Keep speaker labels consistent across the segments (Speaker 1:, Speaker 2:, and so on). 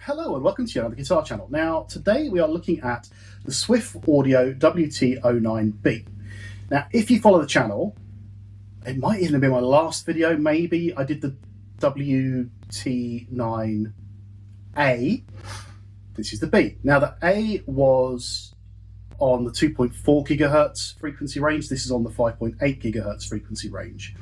Speaker 1: Hello and welcome to another guitar channel. Now today we are looking at the Swiff Audio WT09B. Now if you follow the channel, it might even have been my last video, maybe I did the WT09A. This is the B. Now the A was on the 2.4 gigahertz frequency range. This is on the 5.8 gigahertz frequency range.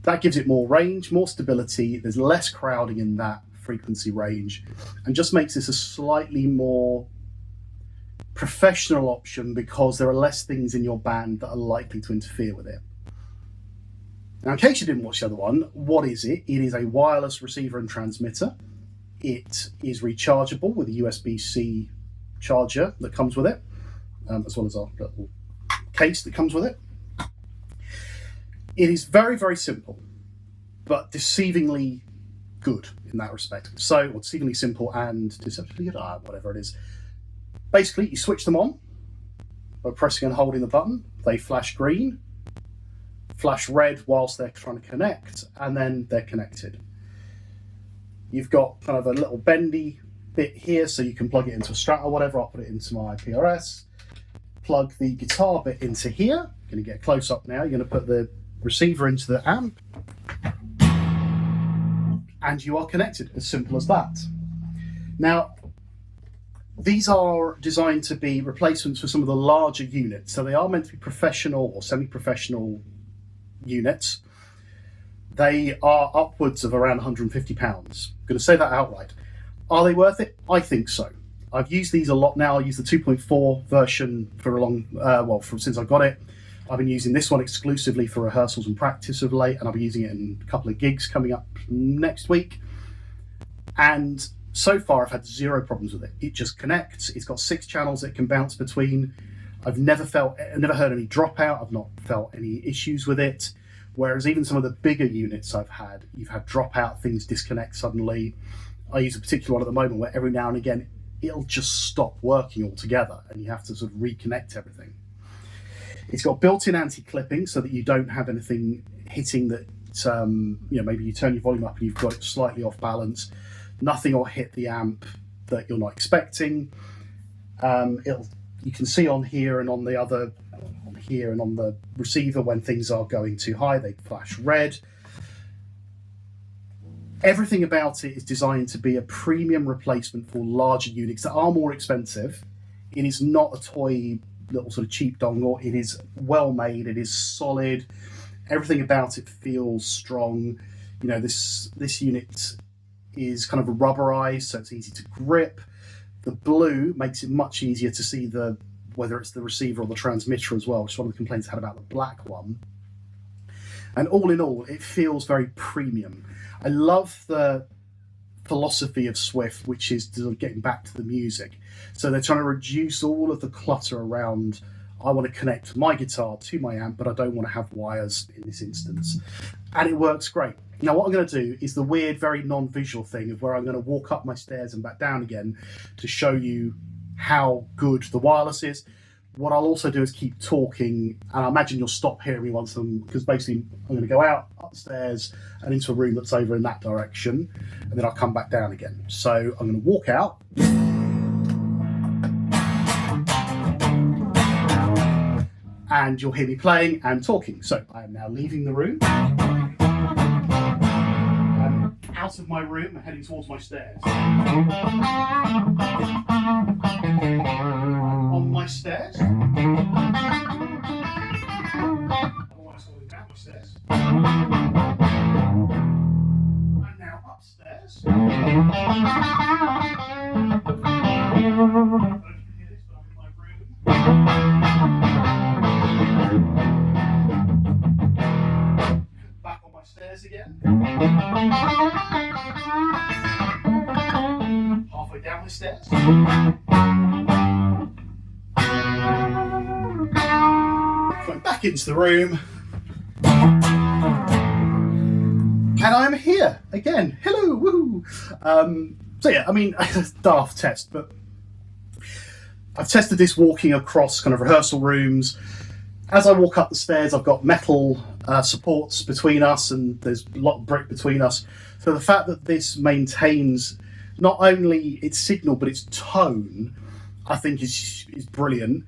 Speaker 1: That gives it more range, more stability. There's less crowding in that frequency range and just makes this a slightly more professional option because there are less things in your band that are likely to interfere with it. Now, in case you didn't watch the other one, what is it? It is a wireless receiver and transmitter. It is rechargeable with a USB-C charger that comes with it, as well as our little case that comes with it. It is very, very simple, but deceivingly good in that respect. So, or deceivingly simple and deceptively good, whatever it is. Basically, you switch them on by pressing and holding the button. They flash green, flash red whilst they're trying to connect, and then they're connected. You've got kind of a little bendy bit here, so you can plug it into a Strat or whatever. I'll put it into my PRS. Plug the guitar bit into here. I'm going to get close up now. You're going to put the receiver into the amp, and you are connected. As simple as that. Now, these are designed to be replacements for some of the larger units. So they are meant to be professional or semi-professional units. They are upwards of around £150. I'm going to say that outright. Are they worth it? I think so. I've used these a lot now. I use the 2.4 version for a long, since I got it. I've been using this one exclusively for rehearsals and practice of late, and I'll be using it in a couple of gigs coming up next week. And so far I've had zero problems with it. It just connects. It's got 6 channels it can bounce between. I've never heard any dropout. I've not felt any issues with it. Whereas even some of the bigger units I've had, you've had dropout, things disconnect suddenly. I use a particular one at the moment where every now and again it'll just stop working altogether and you have to sort of reconnect everything. It's got built-in anti-clipping so that you don't have anything hitting that, maybe you turn your volume up and you've got it slightly off balance. Nothing will hit the amp that you're not expecting. You can see on here and on the other, on here and on the receiver when things are going too high, they flash red. Everything about it is designed to be a premium replacement for larger units that are more expensive. It is not a toy little sort of cheap dongle. It is well made, it is solid, everything about it feels strong. You know, this unit is kind of rubberized, so it's easy to grip. The blue makes it much easier to see whether it's the receiver or the transmitter as well, which is one of the complaints I had about the black one. And all in all, it feels very premium. I love the philosophy of Swiff, which is getting back to the music. So they're trying to reduce all of the clutter around, I want to connect my guitar to my amp, but I don't want to have wires in this instance. And it works great. Now what I'm going to do is the weird, very non-visual thing of where I'm going to walk up my stairs and back down again to show you how good the wireless is. What I'll also do is keep talking, and I imagine you'll stop hearing me once because basically I'm going to go out upstairs and into a room that's over in that direction, and then I'll come back down again. So I'm going to walk out. And you'll hear me playing and talking. So I am now leaving the room. I'm out of my room and heading towards my stairs. On my stairs. Otherwise going down my stairs. And now upstairs. I don't know if you can hear this, but I'm in my room. Back on my stairs again. Halfway down the stairs. Going back into the room. And I'm here again. Hello, woohoo! So yeah, I mean, daft test, but I've tested this walking across kind of rehearsal rooms. As I walk up the stairs, I've got metal supports between us, and there's a lot of brick between us. So the fact that this maintains not only its signal, but its tone, I think is brilliant.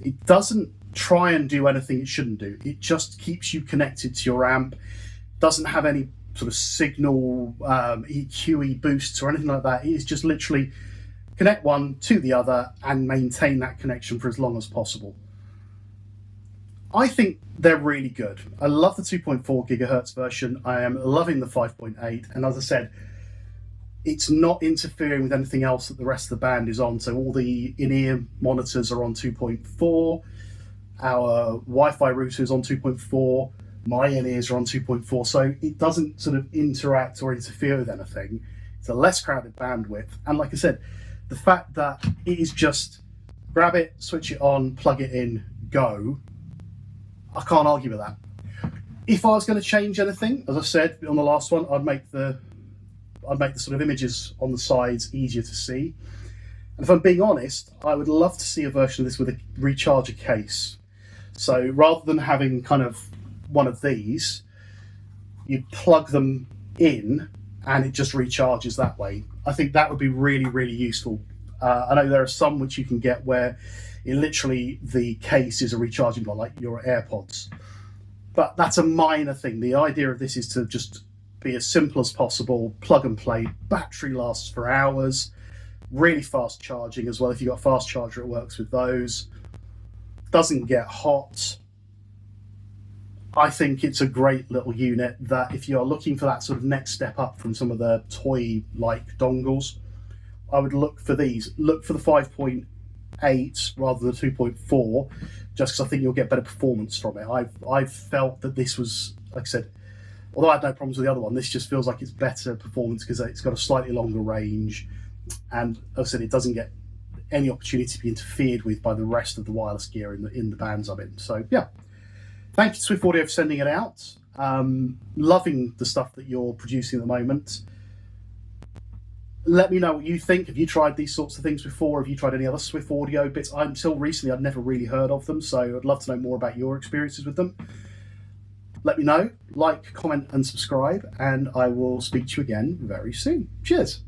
Speaker 1: It doesn't try and do anything it shouldn't do. It just keeps you connected to your amp. Doesn't have any sort of signal EQE boosts or anything like that. It is just literally connect one to the other and maintain that connection for as long as possible. I think they're really good. I love the 2.4 gigahertz version. I am loving the 5.8, and as I said, it's not interfering with anything else that the rest of the band is on. So all the in-ear monitors are on 2.4, our Wi-Fi router is on 2.4, my in-ears are on 2.4, so it doesn't sort of interact or interfere with anything. It's a less crowded bandwidth, and like I said, the fact that it is just grab it, switch it on, plug it in, go, I can't argue with that. If I was going to change anything, as I said on the last one, I'd make the sort of images on the sides easier to see. And if I'm being honest, I would love to see a version of this with a recharger case. So rather than having kind of one of these, you plug them in and it just recharges that way. I think that would be really, really useful. I know there are some which you can get where literally the case is a recharging block, like your AirPods. But that's a minor thing. The idea of this is to just be as simple as possible, plug and play, battery lasts for hours, really fast charging as well. If you've got a fast charger, it works with those. Doesn't get hot. I think it's a great little unit that if you're looking for that sort of next step up from some of the toy-like dongles, I would look for these. Look for the 5.8 rather than the 2.4, just because I think you'll get better performance from it. I've felt that this was, like I said, although I had no problems with the other one, this just feels like it's better performance because it's got a slightly longer range, and as I said, it doesn't get any opportunity to be interfered with by the rest of the wireless gear in the bands I'm in. So yeah, thank you to Swiff Audio for sending it out. Loving the stuff that you're producing at the moment. Let me know what you think. Have you tried these sorts of things before? Have you tried any other Swiff Audio bits? Until recently, I'd never really heard of them, so I'd love to know more about your experiences with them. Let me know, like, comment and subscribe, and I will speak to you again very soon. Cheers.